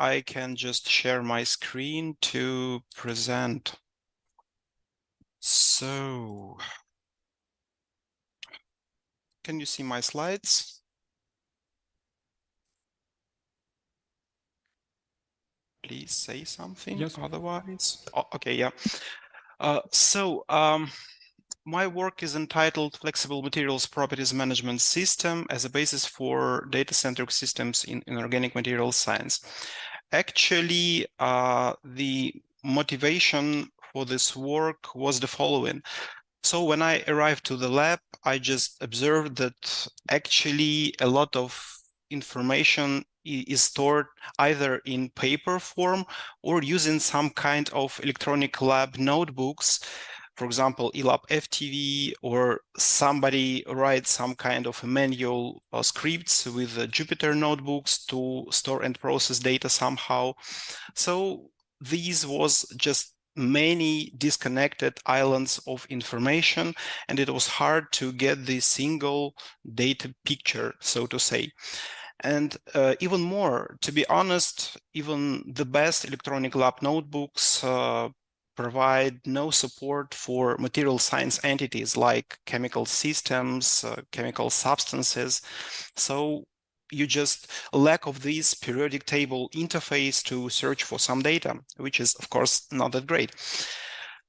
I can just share my screen to present. So, can you see my slides? Please say something. Yes. Otherwise, oh, okay, yeah. My work is entitled Flexible Materials Properties Management System as a basis for data-centric systems in inorganic materials science. Actually, the motivation for this work was the following. So when I arrived to the lab, I just observed that actually a lot of information is stored either in paper form or using some kind of electronic lab notebooks. For example, ELAB FTV, or somebody writes some kind of a manual scripts with Jupyter notebooks to store and process data somehow. So these was just many disconnected islands of information, and it was hard to get the single data picture, so to say. And even more, to be honest, even the best electronic lab notebooks provide no support for material science entities like chemical systems, chemical substances. So you just lack of this periodic table interface to search for some data, which is, of course, not that great.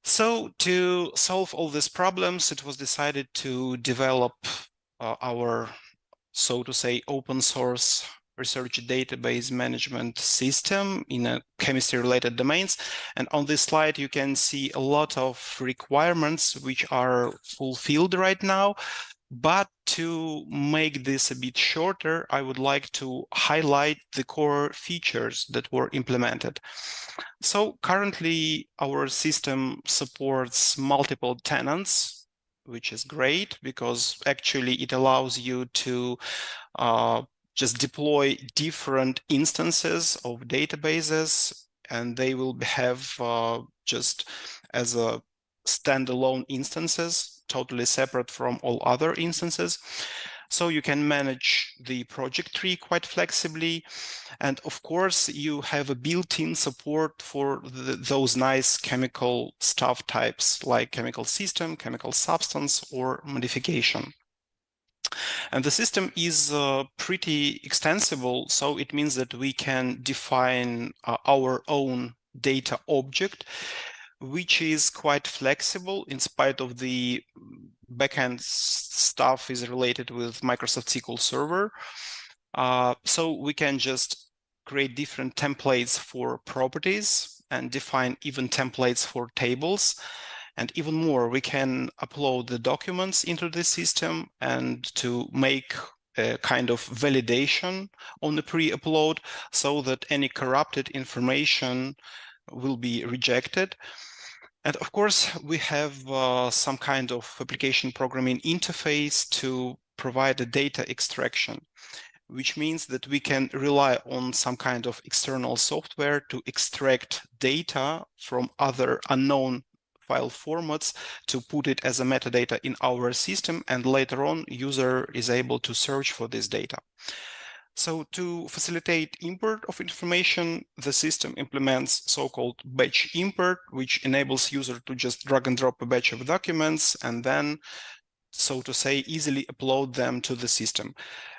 So to solve all these problems, it was decided to develop our, so to say, open source research database management system in a chemistry-related domains. And on this slide, you can see a lot of requirements which are fulfilled right now. But to make this a bit shorter, I would like to highlight the core features that were implemented. So currently, our system supports multiple tenants, which is great because actually it allows you to just deploy different instances of databases, and they will have just as a standalone instances, totally separate from all other instances. So you can manage the project tree quite flexibly. And of course, you have a built-in support for those nice chemical stuff types like chemical system, chemical substance, or modification. And the system is pretty extensible, so it means that we can define our own data object, which is quite flexible in spite of the backend stuff is related with Microsoft SQL Server. So we can just create different templates for properties and define even templates for tables. And even more, we can upload the documents into the system and to make a kind of validation on the pre-upload so that any corrupted information will be rejected. And of course, we have some kind of application programming interface to provide a data extraction, which means that we can rely on some kind of external software to extract data from other unknown file formats to put it as a metadata in our system, and later on user is able to search for this data. So to facilitate import of information, the system implements so-called batch import, which enables user to just drag and drop a batch of documents and then, so to say, easily upload them to the system.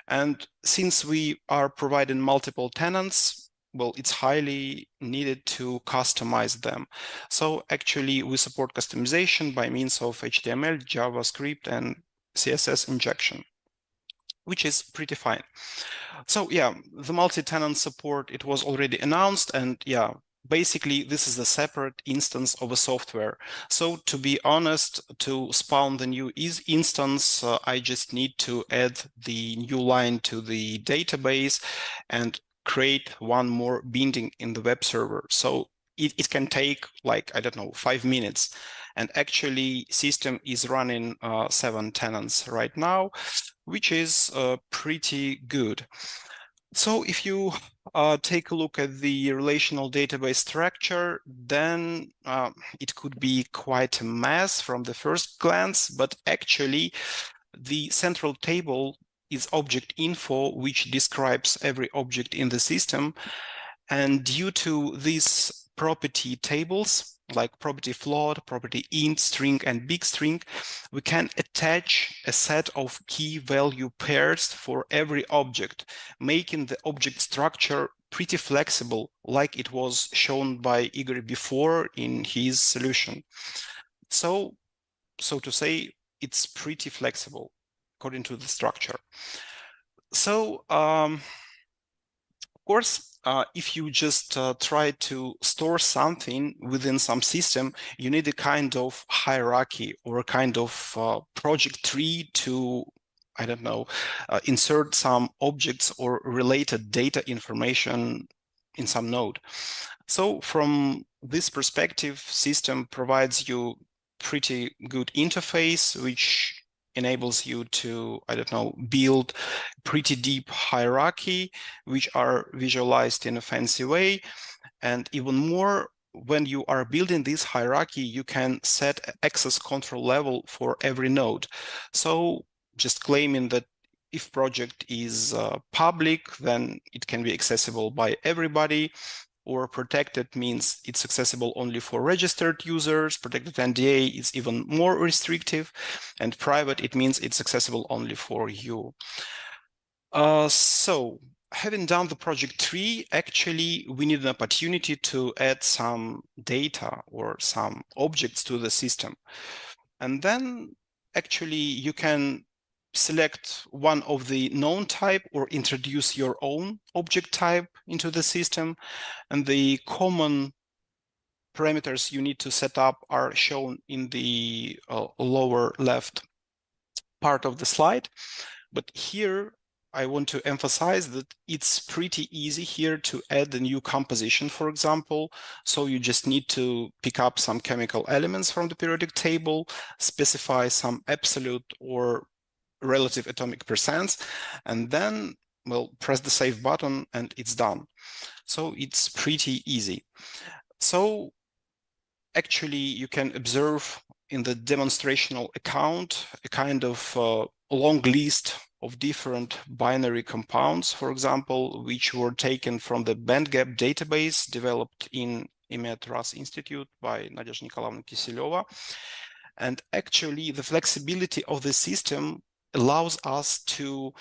And since we are providing multiple tenants, well, it's highly needed to customize them. So actually, we support customization by means of HTML, JavaScript, and CSS injection, which is pretty fine. So yeah, the multi-tenant support, it was already announced, and yeah, basically this is a separate instance of a software. So to be honest, to spawn the new instance, I just need to add the new line to the database and create one more binding in the web server. So it can take like, I don't know, 5 minutes. And actually system is running 7 tenants right now, which is pretty good. So if you take a look at the relational database structure, then it could be quite a mess from the first glance, but actually the central table is object info, which describes every object in the system. And due to these property tables, like property float, property int, string, and big string, we can attach a set of key value pairs for every object, making the object structure pretty flexible, like it was shown by Igor before in his solution. So to say, it's pretty flexible according to the structure. So, of course, if you just try to store something within some system, you need a kind of hierarchy or a kind of project tree to, I don't know, insert some objects or related data information in some node. So from this perspective, system provides you pretty good interface, which enables you to, I don't know, build pretty deep hierarchy, which are visualized in a fancy way. And even more, when you are building this hierarchy, you can set access control level for every node. So just claiming that if project is public, then it can be accessible by everybody, or protected means it's accessible only for registered users. Protected NDA is even more restrictive, and private, it means it's accessible only for you. So having done the project tree, actually, we need an opportunity to add some data or some objects to the system. And then actually you can select one of the known type or introduce your own object type into the system. And the common parameters you need to set up are shown in the lower left part of the slide. But here, I want to emphasize that it's pretty easy here to add a new composition, for example. So you just need to pick up some chemical elements from the periodic table, specify some absolute or relative atomic percents, and then, well, press the save button and it's done. So it's pretty easy. So actually, you can observe in the demonstrational account a kind of long list of different binary compounds, for example, which were taken from the bandgap database developed in IMET RAS Institute by Nadezhda Kiselyova. And actually, the flexibility of the system allows us to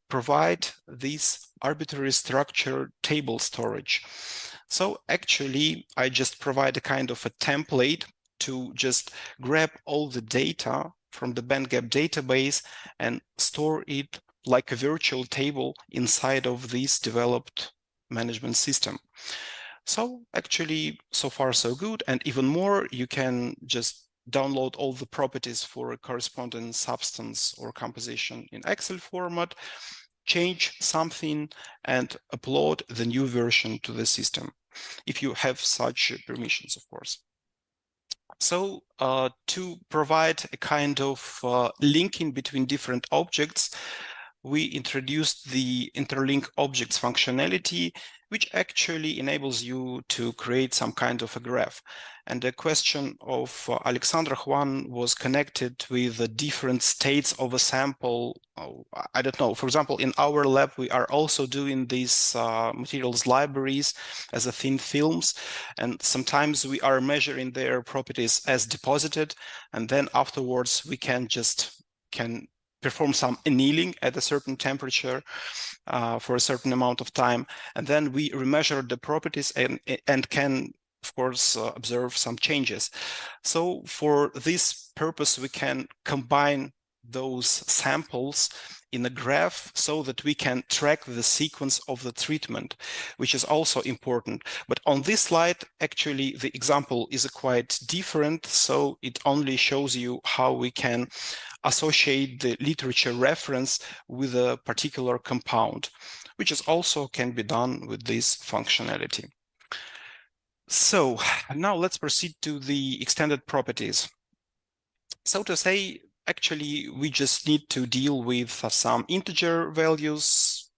provide this arbitrary structure table storage. So actually, I just provide a kind of a template to just grab all the data from the bandgap database and store it like a virtual table inside of this developed management system. So actually, so far so good. And even more, you can just download all the properties for a corresponding substance or composition in Excel format, change something, and upload the new version to the system, if you have such permissions, of course. So to provide a kind of linking between different objects, we introduced the interlink objects functionality, which actually enables you to create some kind of a graph. And the question of Alexandra Juan was connected with the different states of a sample. I don't know, for example, in our lab, we are also doing these materials libraries as a thin films. And sometimes we are measuring their properties as deposited. And then afterwards, we can perform some annealing at a certain temperature for a certain amount of time. And then we remeasure the properties and can, of course, observe some changes. So for this purpose, we can combine those samples in a graph so that we can track the sequence of the treatment, which is also important. But on this slide, actually, the example is quite different. So it only shows you how we can associate the literature reference with a particular compound, which is also can be done with this functionality. So now let's proceed to the extended properties. So to say, actually, we just need to deal with some integer values,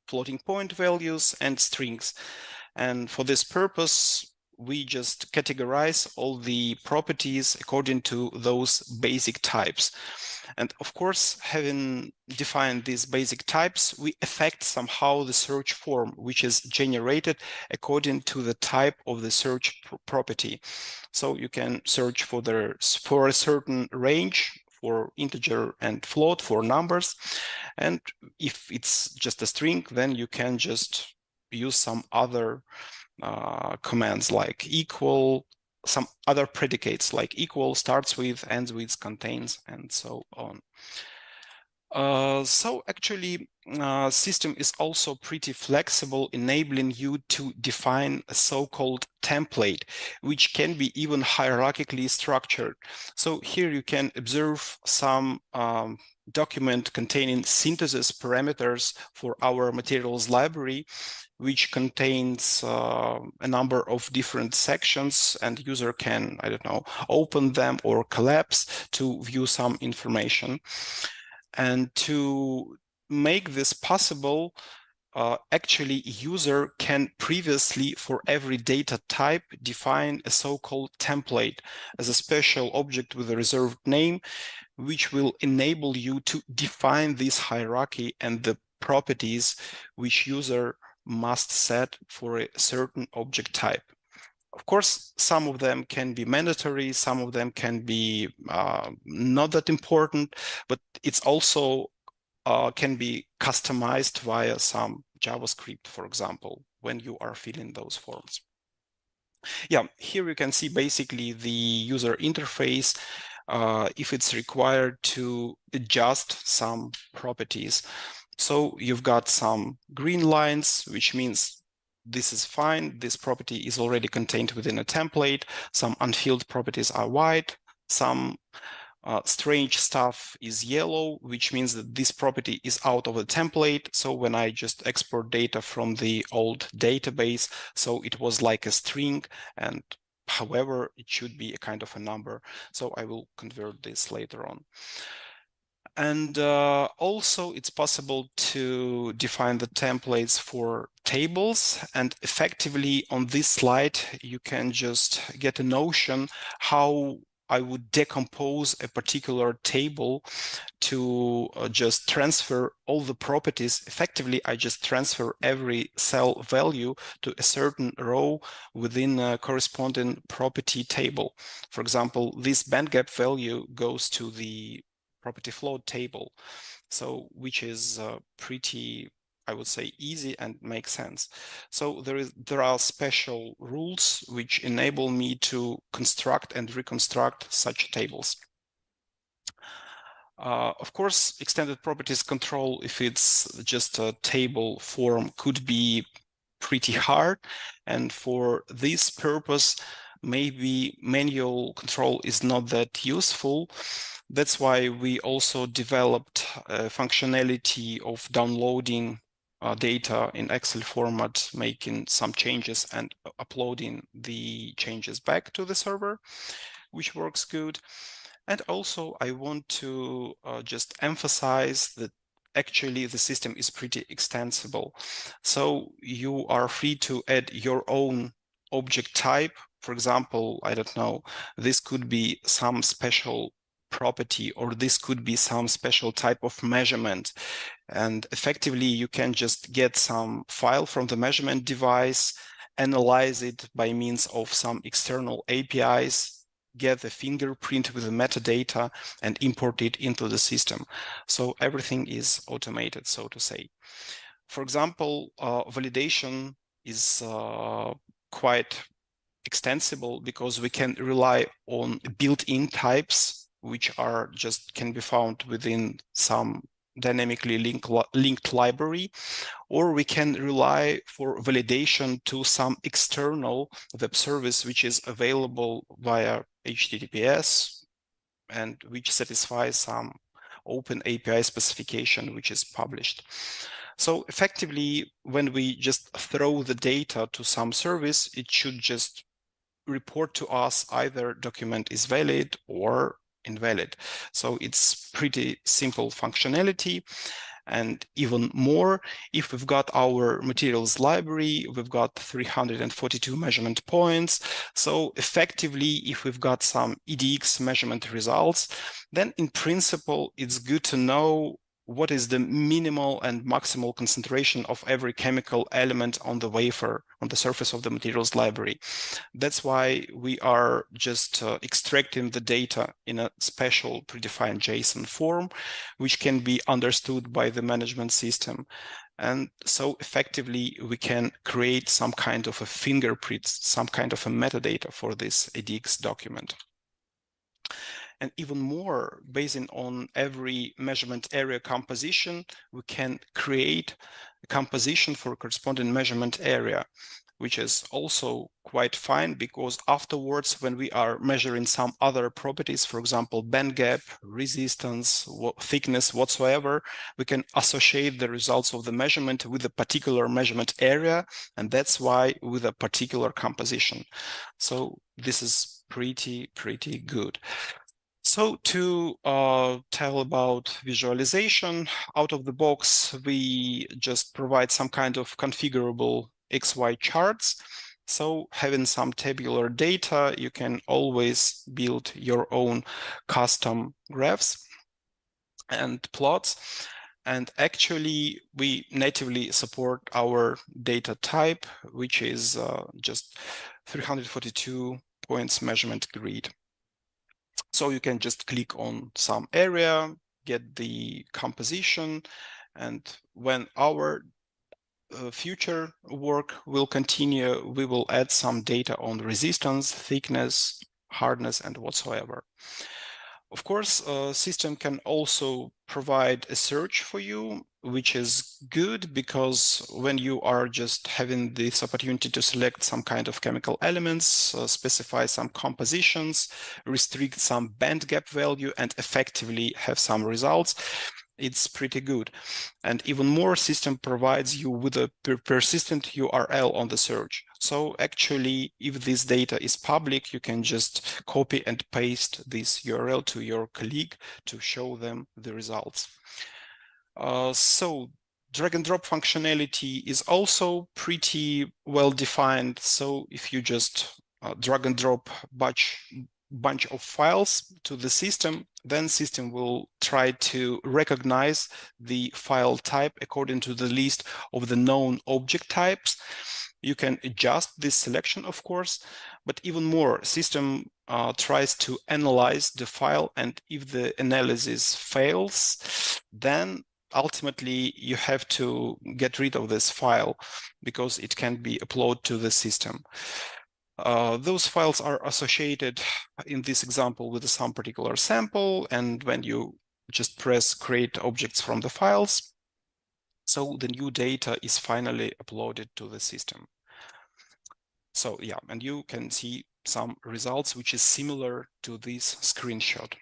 floating point values, and strings. And for this purpose, we just categorize all the properties according to those basic types. And of course, having defined these basic types, we affect somehow the search form, which is generated according to the type of the search property. So you can search for a certain range, for integer and float, for numbers. And if it's just a string, then you can just use some other commands like equal, some other predicates like equal, starts with, ends with, contains, and so on. So actually, system is also pretty flexible, enabling you to define a so-called template, which can be even hierarchically structured. So here you can observe some document containing synthesis parameters for our materials library, which contains a number of different sections, and user can, I don't know, open them or collapse to view some information. And to make this possible, actually user can previously, for every data type, define a so-called template as a special object with a reserved name, which will enable you to define this hierarchy and the properties which user must set for a certain object type. Of course, some of them can be mandatory, some of them can be not that important, but it's also can be customized via some JavaScript, for example, when you are filling those forms. Yeah, here you can see basically the user interface if it's required to adjust some properties. So you've got some green lines, which means this is fine. This property is already contained within a template. Some unfilled properties are white. Some strange stuff is yellow, which means that this property is out of the template. So when I just export data from the old database, so it was like a string, and however, it should be a kind of a number. So I will convert this later on. And also, it's possible to define the templates for tables. And effectively, on this slide, you can just get a notion how I would decompose a particular table to just transfer all the properties. Effectively, I just transfer every cell value to a certain row within a corresponding property table. For example, this bandgap value goes to the property float table, so which is pretty, I would say, easy and makes sense. So there are special rules which enable me to construct and reconstruct such tables. Of course, extended properties control, if it's just a table form, could be pretty hard, and for this purpose, maybe manual control is not that useful. That's why we also developed a functionality of downloading data in Excel format, making some changes and uploading the changes back to the server, which works good. And also, I want to just emphasize that actually the system is pretty extensible. So you are free to add your own object type. For example, I don't know, this could be some special property, or this could be some special type of measurement. And effectively, you can just get some file from the measurement device, analyze it by means of some external APIs, get the fingerprint with the metadata, and import it into the system. So everything is automated, so to say. For example, validation is quite extensible because we can rely on built-in types, which are just can be found within some dynamically linked library, or we can rely for validation to some external web service which is available via HTTPS and which satisfies some open API specification which is published. So effectively, when we just throw the data to some service, it should just report to us either document is valid or invalid. So it's pretty simple functionality. And even more, if we've got our materials library, we've got 342 measurement points. So effectively, if we've got some EDX measurement results, then in principle, it's good to know what is the minimal and maximal concentration of every chemical element on the wafer, on the surface of the materials library. That's why we are just extracting the data in a special predefined JSON form, which can be understood by the management system. And so effectively, we can create some kind of a fingerprint, some kind of a metadata for this ADX document. And even more, based on every measurement area composition, we can create a composition for a corresponding measurement area, which is also quite fine because afterwards, when we are measuring some other properties, for example, bandgap, resistance, thickness, whatsoever, we can associate the results of the measurement with a particular measurement area, and that's why with a particular composition. So this is pretty good. So to tell about visualization, out of the box, we just provide some kind of configurable XY charts. So having some tabular data, you can always build your own custom graphs and plots. And actually, we natively support our data type, which is just 342 points measurement grid. So you can just click on some area, get the composition, and when our future work will continue, we will add some data on resistance, thickness, hardness, and whatsoever. Of course, system can also provide a search for you, which is good because when you are just having this opportunity to select some kind of chemical elements, specify some compositions, restrict some bandgap value, and effectively have some results, it's pretty good. And even more, system provides you with a persistent URL on the search. So actually, if this data is public, you can just copy and paste this URL to your colleague to show them the results. So drag and drop functionality is also pretty well defined. So if you just drag and drop bunch of files to the system, then system will try to recognize the file type according to the list of the known object types. You can adjust this selection, of course, but even more, system tries to analyze the file, and if the analysis fails, then ultimately you have to get rid of this file because it can't be uploaded to the system. Those files are associated in this example with some particular sample, and when you just press create objects from the files, so the new data is finally uploaded to the system. So yeah, and you can see some results which is similar to this screenshot.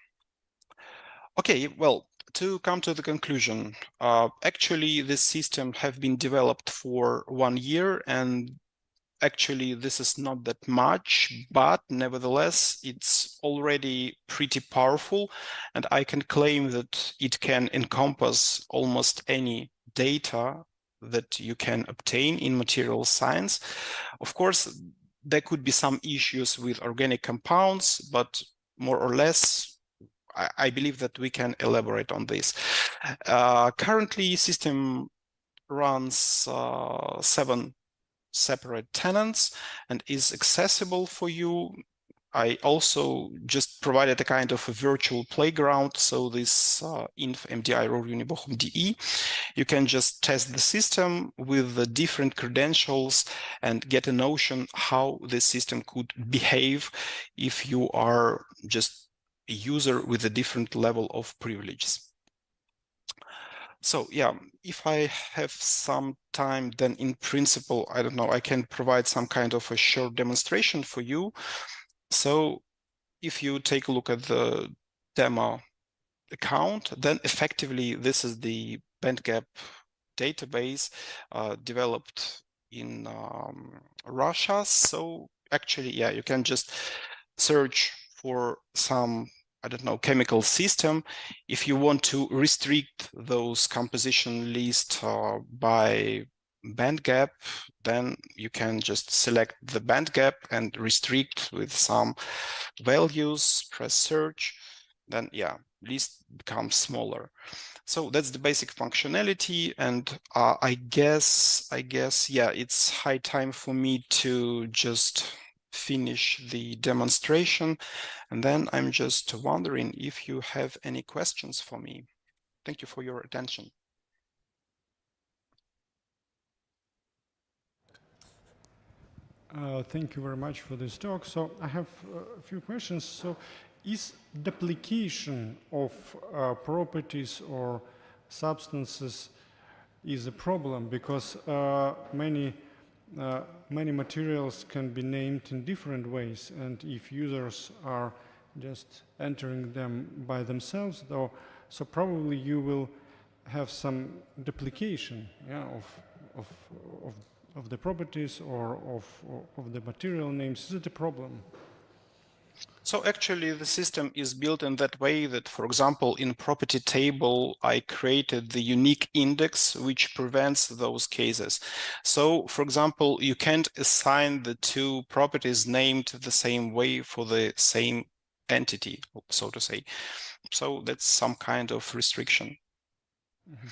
Okay, well, to come to the conclusion, actually this system have been developed for 1 year, and actually this is not that much, but nevertheless it's already pretty powerful, and I can claim that it can encompass almost any data that you can obtain in material science. Of course, there could be some issues with organic compounds, but more or less I believe that we can elaborate on this. Currently, system runs 7 separate tenants and is accessible for you. I also just provided a kind of a virtual playground. So this inf MDI ROR Bochum DE, you can just test the system with the different credentials and get a notion how the system could behave if you are just a user with a different level of privileges. So yeah, if I have some time, then in principle, I don't know, I can provide some kind of a short demonstration for you. So if you take a look at the demo account, then effectively this is the bandgap database developed in Russia. So actually, yeah, you can just search for some I don't know, chemical system. If you want to restrict those composition list by bandgap, then you can just select the bandgap and restrict with some values, press search, then yeah, list becomes smaller. So that's the basic functionality, and I guess, yeah, it's high time for me to just finish the demonstration, and then I'm just wondering if you have any questions for me. Thank you for your attention. Thank you very much for this talk. So I have a few questions. So is duplication of properties or substances is a problem, because many materials can be named in different ways, and if users are just entering them by themselves, though, so probably you will have some duplication, yeah, of the properties or of the material names. Is it a problem? So actually the system is built in that way that, for example, in property table, I created the unique index which prevents those cases. So for example, you can't assign the two properties named the same way for the same entity, so to say. So that's some kind of restriction. Mm-hmm.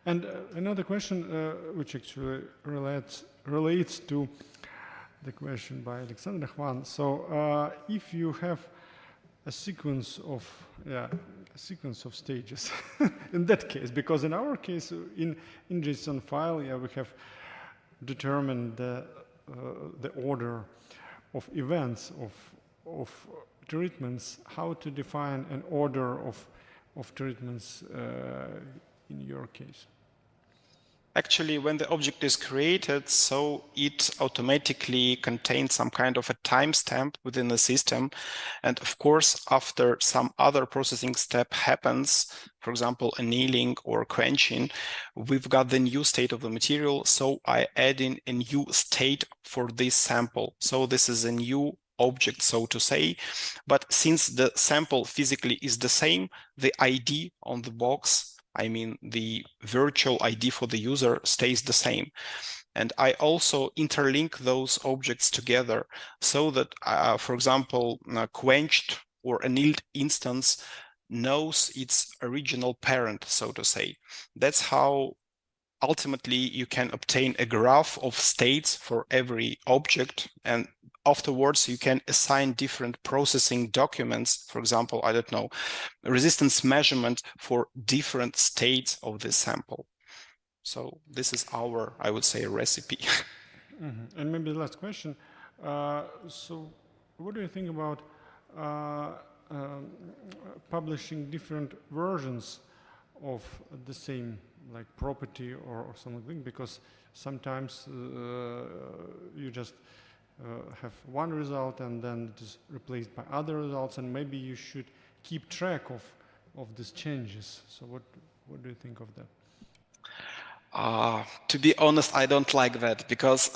And another question which actually relates to the question by Alexander Juan. So if you have a sequence of stages in that case, because in our case in JSON file, yeah, we have determined the order of events of treatments. How to define an order of treatments in your case? Actually, when the object is created, so it automatically contains some kind of a timestamp within the system. And of course, after some other processing step happens, for example, annealing or quenching, we've got the new state of the material. So I add in a new state for this sample. So this is a new object, so to say. But since the sample physically is the same, the ID on the box, I mean, the virtual ID for the user stays the same. And I also interlink those objects together so that, for example, a quenched or annealed instance knows its original parent, so to say. That's how ultimately you can obtain a graph of states for every object, and afterwards you can assign different processing documents, for example, I don't know, resistance measurement for different states of this sample. So this is our, I would say, recipe. Mm-hmm. And maybe the last question. So what do you think about publishing different versions of the same, like property or something? Because sometimes you just have one result and then it is replaced by other results, and maybe you should keep track of these changes. So what do you think of that? To be honest, I don't like that, because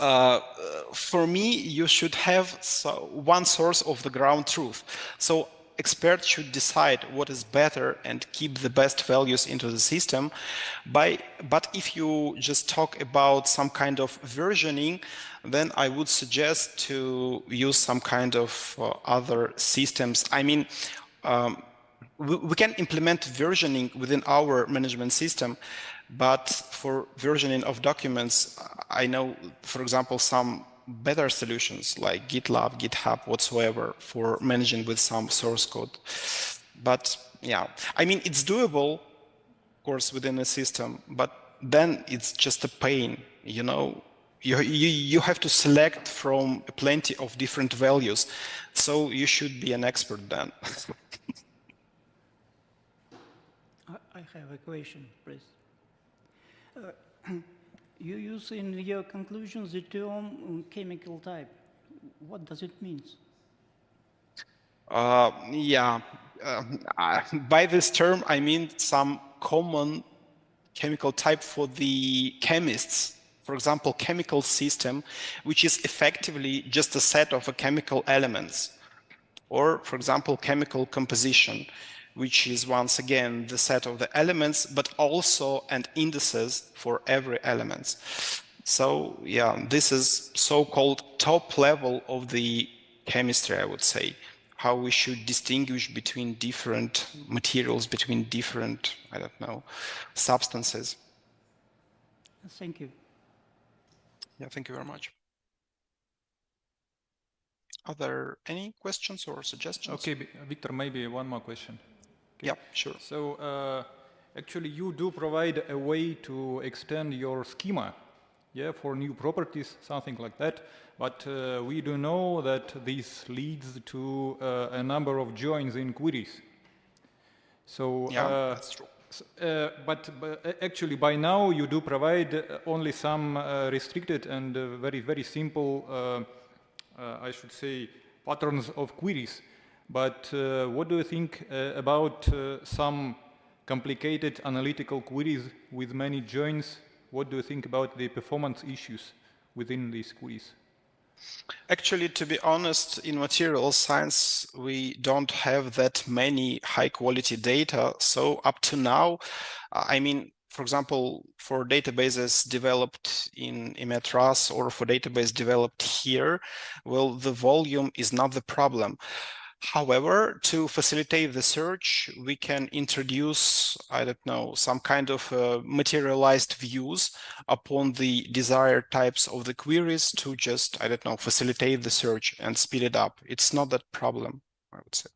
for me, you should have one source of the ground truth. So experts should decide what is better and keep the best values into the system. But if you just talk about some kind of versioning, then I would suggest to use some kind of other systems. I mean, we can implement versioning within our management system, but for versioning of documents, I know, for example, some better solutions like GitLab, GitHub, whatsoever, for managing with some source code. But yeah, I mean, it's doable, of course, within a system, but then it's just a pain, you know? You have to select from plenty of different values, so you should be an expert then. I have a question, please. You use in your conclusions the term chemical type. What does it mean? By this term, I mean some common chemical type for the chemists. For example, chemical system, which is effectively just a set of chemical elements. Or, for example, chemical composition, which is once again the set of the elements, but also and indices for every element. So yeah, this is so-called top level of the chemistry, I would say, how we should distinguish between different materials, between different, I don't know, substances. Thank you. Yeah, thank you very much. Are there any questions or suggestions? Okay, Victor, maybe one more question. Okay. Yeah, sure. So actually you do provide a way to extend your schema, yeah, for new properties, something like that. But we do know that this leads to a number of joins in queries. So yeah, that's true. But actually, by now you do provide only some restricted and very, very simple, I should say, patterns of queries. But what do you think about some complicated analytical queries with many joins? What do you think about the performance issues within these queries? Actually, to be honest, in material science, we don't have that many high quality data. So up to now, I mean, for example, for databases developed in Imetras or for database developed here, well, the volume is not the problem. However, to facilitate the search, we can introduce, I don't know, some kind of materialized views upon the desired types of the queries to just, I don't know, facilitate the search and speed it up. It's not that problem, I would say.